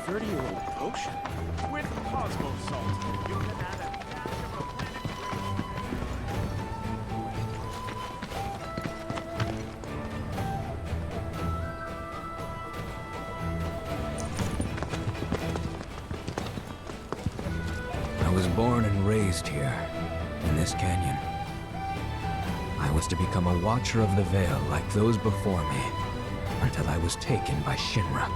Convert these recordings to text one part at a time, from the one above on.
30-year-old potion. With Cosmo Salt, you can add a dash of the planet. I was born and raised here, in this canyon. I was to become a watcher of the veil like those before me, until I was taken by Shinra.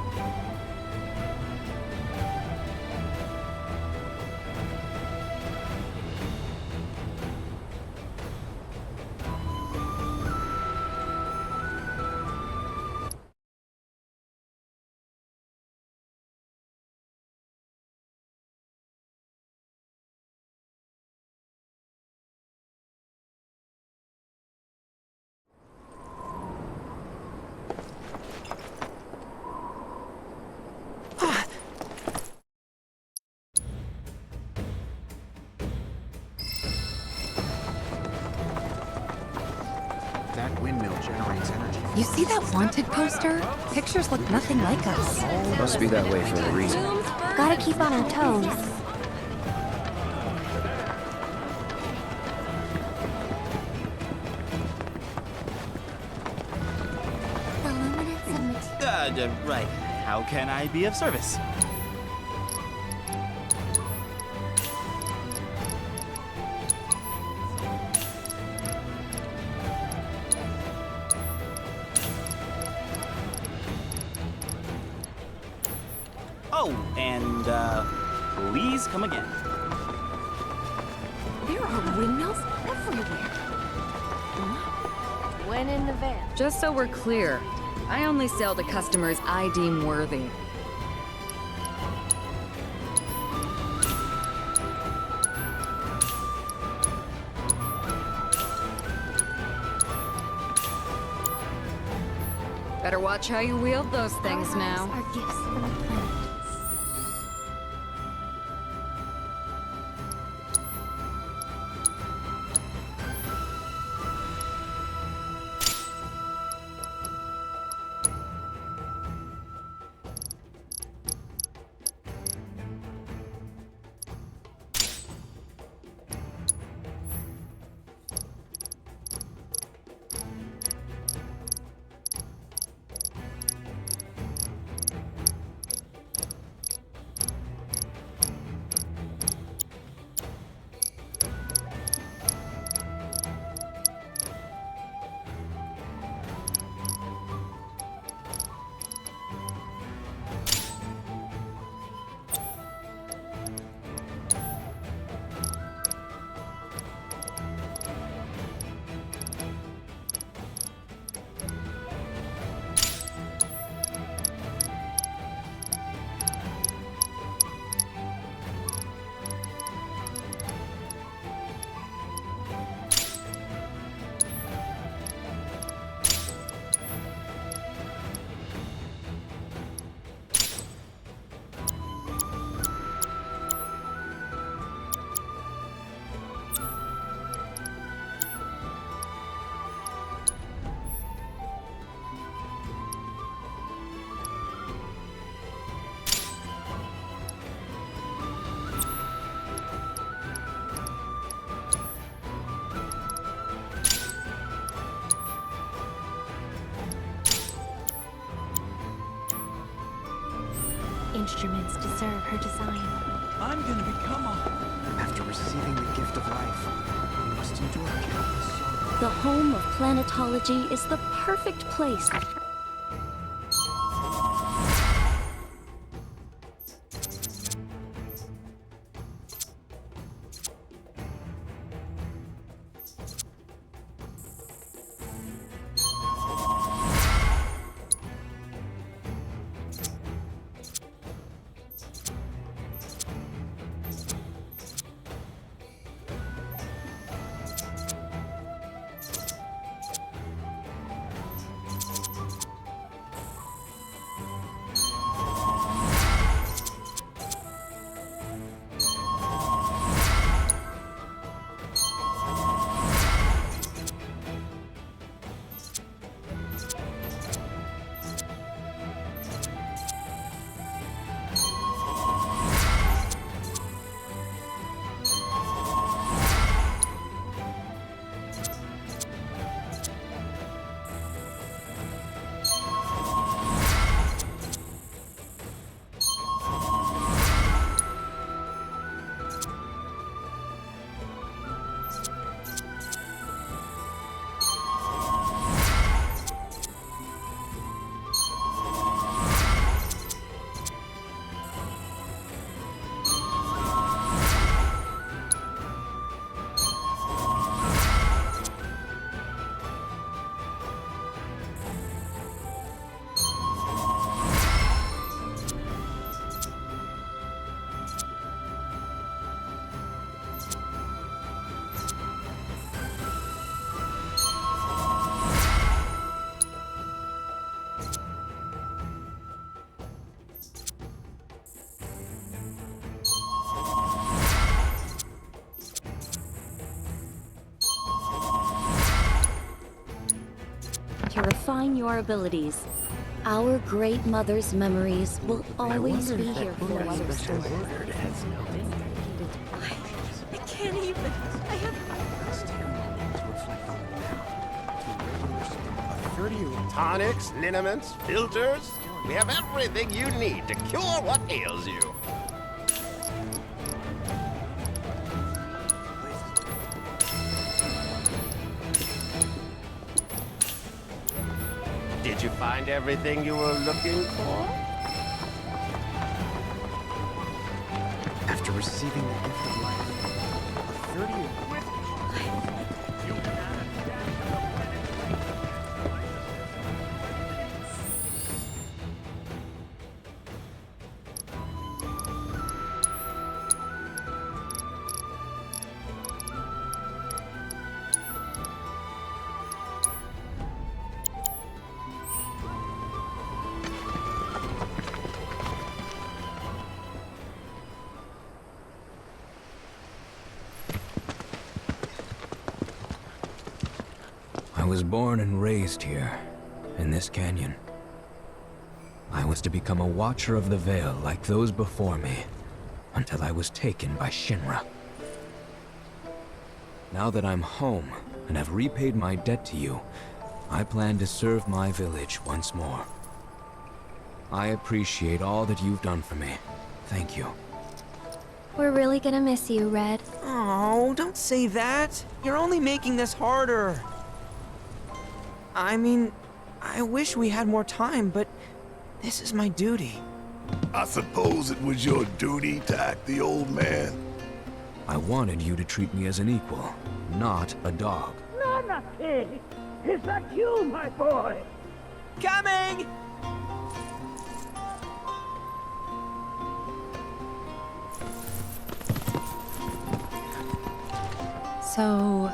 That windmill generates energy. You see that wanted poster? Pictures look nothing like us. Must be that way for a reason. Gotta keep on our toes. The luminance of Right. How can I be of service? Oh, and, please come again. There are windmills everywhere. when in the van. Just so we're clear, I only sell to customers I deem worthy. Better watch how you wield those things now. Our gifts from the planet. Instruments deserve her design. I'm gonna become a... After receiving the gift of life, we must endure countless sorrows. The home of planetology is the perfect place. refine your abilities. Our great mother's memories will always be here for us. I can't even. I have. 30 Tonics, liniments, filters. We have everything you need to cure what ails you. Did you find everything you were looking for? After receiving the gift of life, a 30 You can add a dash of the planet. I was born and raised here, in this canyon. I was to become a watcher of the veil like those before me, until I was taken by Shinra. Now that I'm home and have repaid my debt to you, I plan to serve my village once more. I appreciate all that you've done for me. Thank you. We're really gonna miss you, Red. Oh, don't say that. You're only making this harder. I mean, I wish we had more time, but this is my duty. I suppose it was your duty to act the old man. I wanted you to treat me as an equal, not a dog. Nana, is that you, my boy? Coming! So,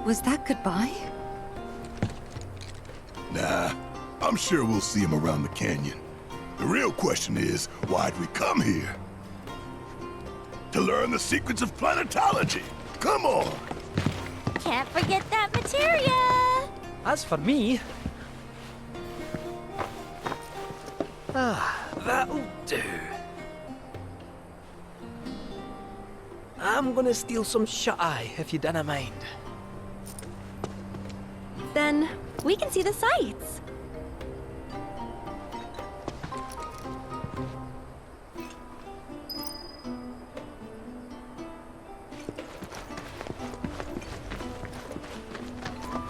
was that goodbye? Nah, I'm sure we'll see him around the canyon. The real question is, why'd we come here? To learn the secrets of planetology. Come on! Can't forget that materia! As for me... that'll do. I'm gonna steal some shut-eye, if you don't mind. Then we can see the sights.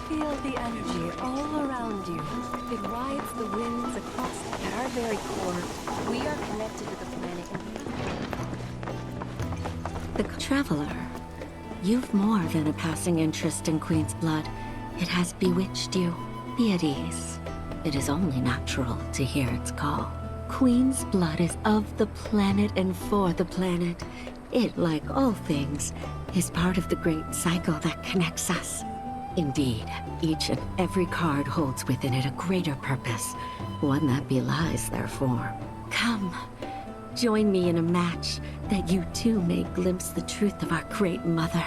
Feel the energy all around you. It rides the winds across our very core. We are connected to the planet. The Traveler, you've more than a passing interest in Queen's blood. It has bewitched you. Be at ease. It is only natural to hear its call. Queen's blood is of the planet and for the planet. It, like all things, is part of the great cycle that connects us. Indeed, each and every card holds within it a greater purpose, one that belies their form. Come, join me in a match that you too may glimpse the truth of our great mother.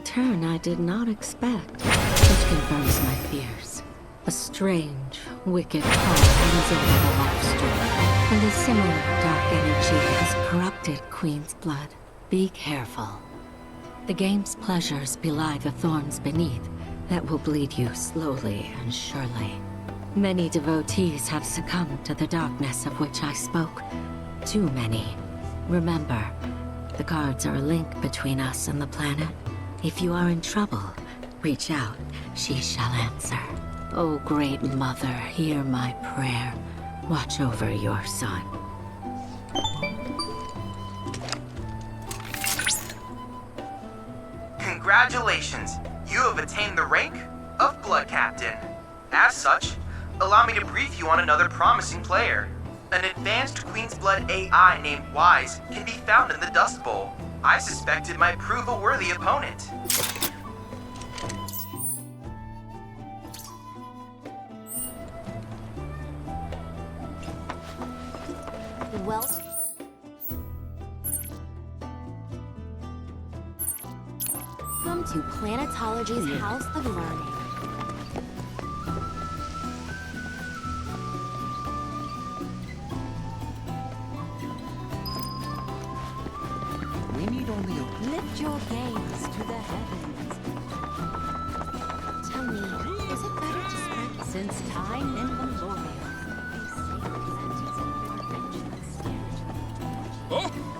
turn I did not expect, which confirms my fears. A strange, wicked power hangs over the lifestream, and a similar dark energy has corrupted Queen's blood. Be careful. The game's pleasures belie the thorns beneath that will bleed you slowly and surely. Many devotees have succumbed to the darkness of which I spoke. Too many. Remember, the cards are a link between us and the planet. If you are in trouble, reach out. She shall answer. O great mother, hear my prayer. Watch over your son. Congratulations! You have attained the rank of Blood Captain. As such, allow me to brief you on another promising player. An advanced Queen's Blood AI named Wise can be found in the Dust Bowl. I suspect it might prove a worthy opponent. Welcome to Planetology's House of Learning. We need only a... Lift your gaze to the heavens. Tell me, is it better to spread since time immemorial?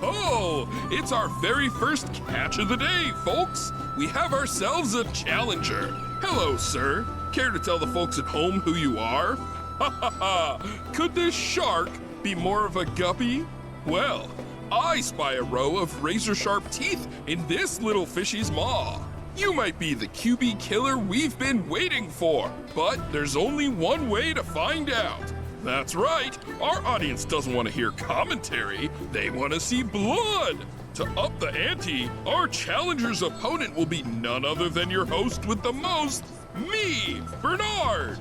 Oh, it's our very first catch of the day, folks. We have ourselves a challenger. Hello, sir. Care to tell the folks at home who you are? Ha ha ha! Could this shark be more of a guppy? Well, I spy a row of razor-sharp teeth in this little fishy's maw. You might be the QB killer we've been waiting for, but there's only one way to find out. That's right, our audience doesn't want to hear commentary, they want to see blood. To up the ante, our challenger's opponent will be none other than your host with the most, me, Bernard.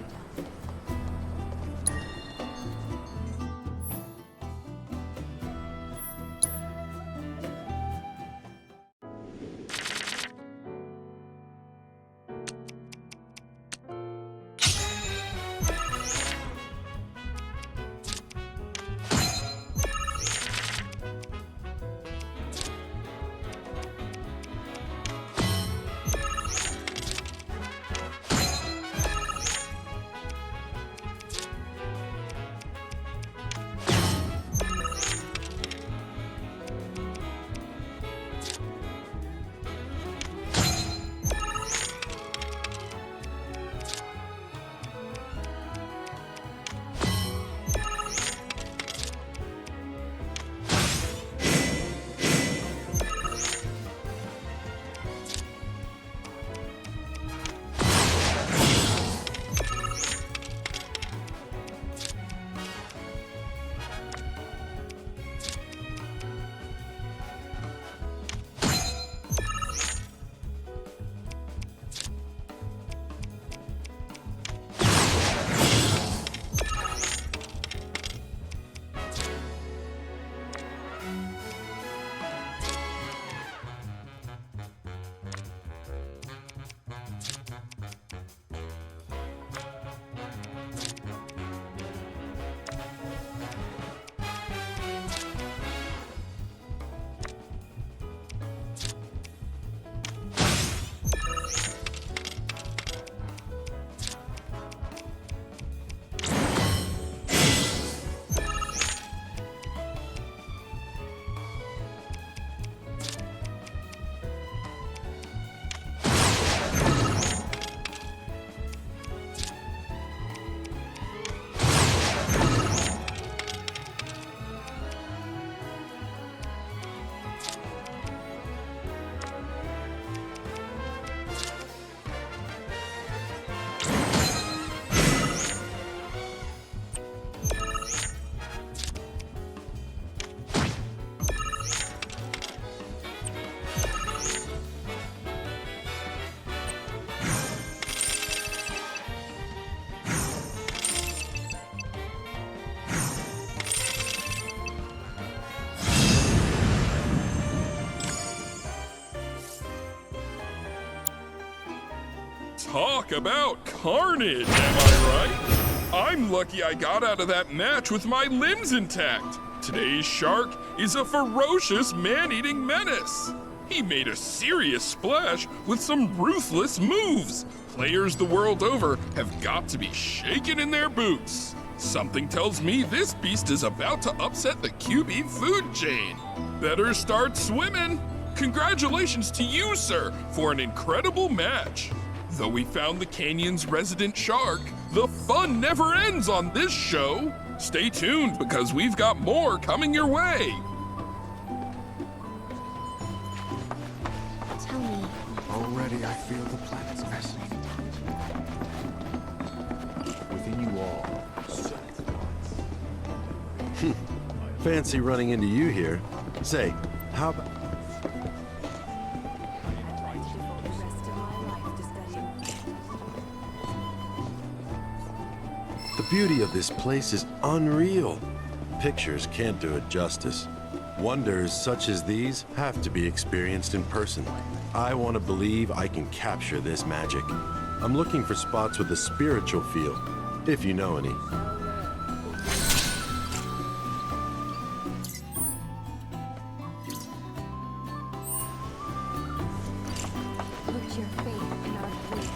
Talk about carnage, am I right? I'm lucky I got out of that match with my limbs intact. Today's shark is a ferocious man-eating menace. He made a serious splash with some ruthless moves. Players the world over have got to be shaken in their boots. Something tells me this beast is about to upset the QB food chain. Better start swimming. Congratulations to you, sir, for an incredible match. Though we found the canyon's resident shark, the fun never ends on this show. Stay tuned because we've got more coming your way. Tell me. Already I feel the planet's message. Within you all. Fancy running into you here. Say, how about... The beauty of this place is unreal. Pictures can't do it justice. Wonders such as these have to be experienced in person. I want to believe I can capture this magic. I'm looking for spots with a spiritual feel, if you know any. Put your faith in our great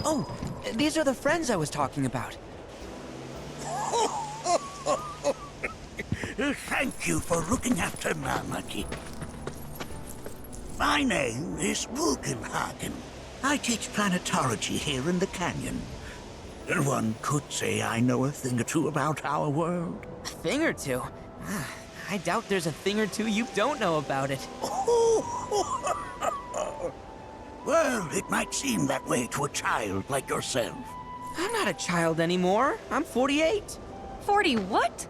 Oh, these are the friends I was talking about. Thank you for looking after Namaki. My name is Bugenhagen. I teach planetology here in the canyon. One could say I know a thing or two about our world. A thing or two? I doubt there's a thing or two you don't know about it. Well, it might seem that way to a child like yourself. I'm not a child anymore. I'm 48. 40 what?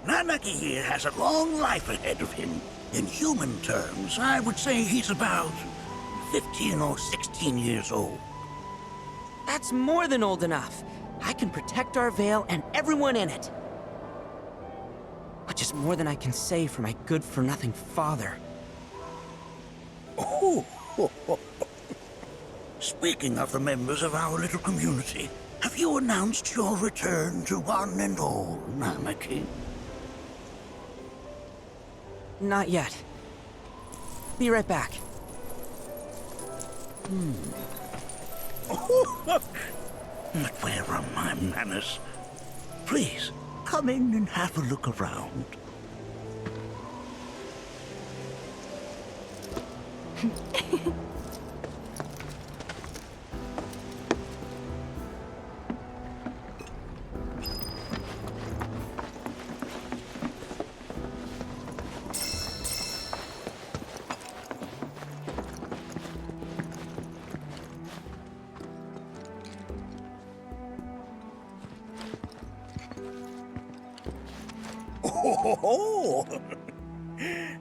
Namaki here has a long life ahead of him. In human terms, I would say he's about 15 or 16 years old. That's more than old enough. I can protect our Vale and everyone in it. Which is more than I can say for my good-for-nothing father. Speaking of the members of our little community, have you announced your return to one and all, Namaki? Not yet. Be right back. But where are my manners? Please, come in and have a look around.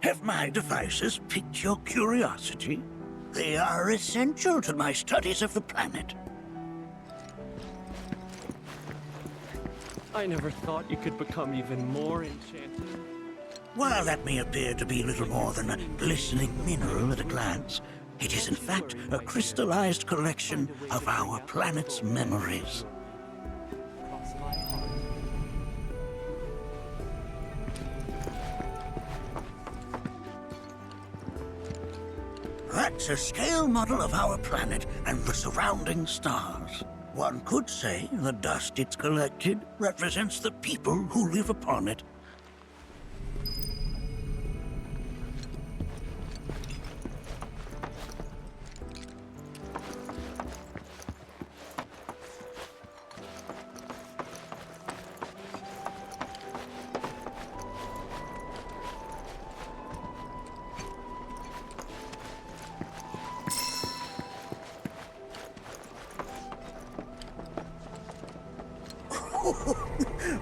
Have my devices piqued your curiosity? They are essential to my studies of the planet. I never thought you could become even more enchanted. While that may appear to be little more than a glistening mineral at a glance, it is in fact a crystallized collection of our planet's memories. That's a scale model of our planet and the surrounding stars. One could say the dust it's collected represents the people who live upon it.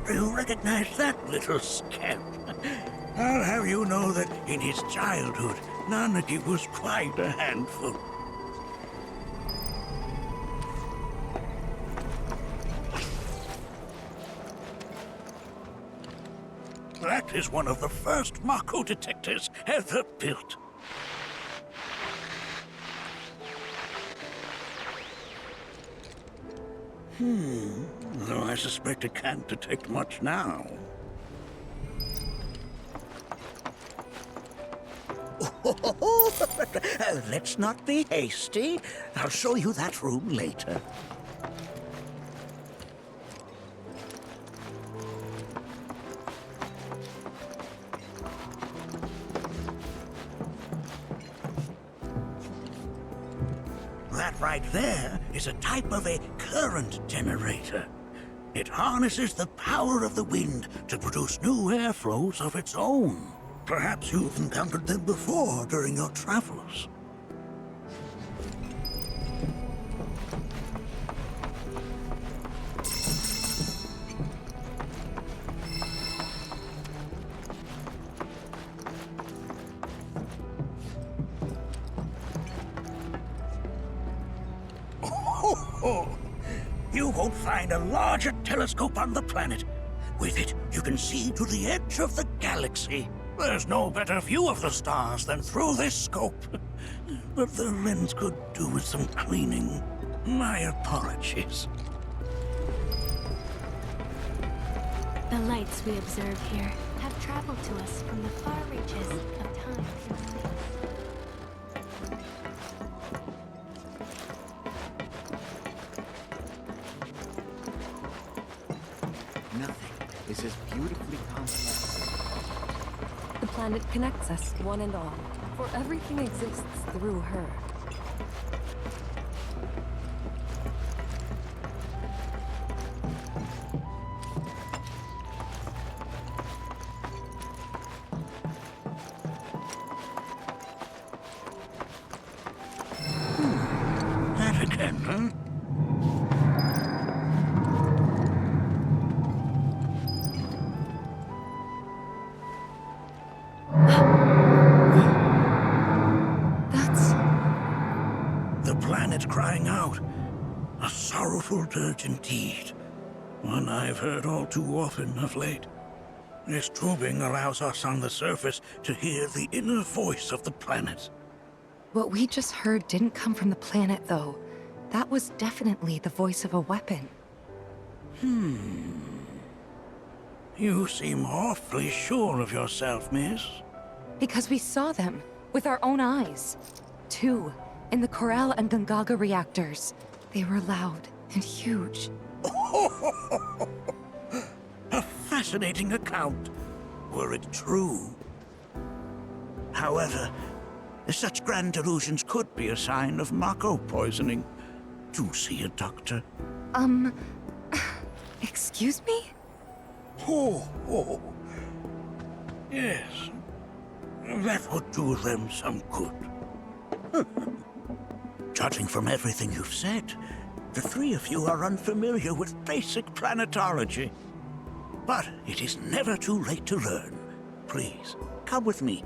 You recognize that little scamp? I'll have you know that in his childhood, Nanaki was quite a handful. That is one of the first Mako detectors ever built. Though I suspect it can't detect much now. Let's not be hasty. I'll show you that room later. That right there is a type of a current generator. It harnesses the power of the wind to produce new airflows of its own. Perhaps you've encountered them before during your travels. You won't find a larger telescope on the planet. With it, you can see to the edge of the galaxy. There's no better view of the stars than through this scope. But the lens could do with some cleaning. My apologies. The lights we observe here have traveled to us from the far reaches of time and space. Nothing is as beautifully complex. The planet connects us, one and all, for everything exists through her. That again, huh? Crying out. A sorrowful dirge indeed. One I've heard all too often of late. This tubing allows us on the surface to hear the inner voice of the planet. What we just heard didn't come from the planet, though. That was definitely the voice of a weapon. You seem awfully sure of yourself, miss. Because we saw them, with our own eyes. 2. In the Corral and Gungaga reactors. They were loud and huge. A fascinating account, were it true. However, such grand delusions could be a sign of Mako poisoning. Do see a doctor. Excuse me? Oh. Yes. That would do them some good. Judging from everything you've said, the three of you are unfamiliar with basic planetology. But it is never too late to learn. Please, come with me.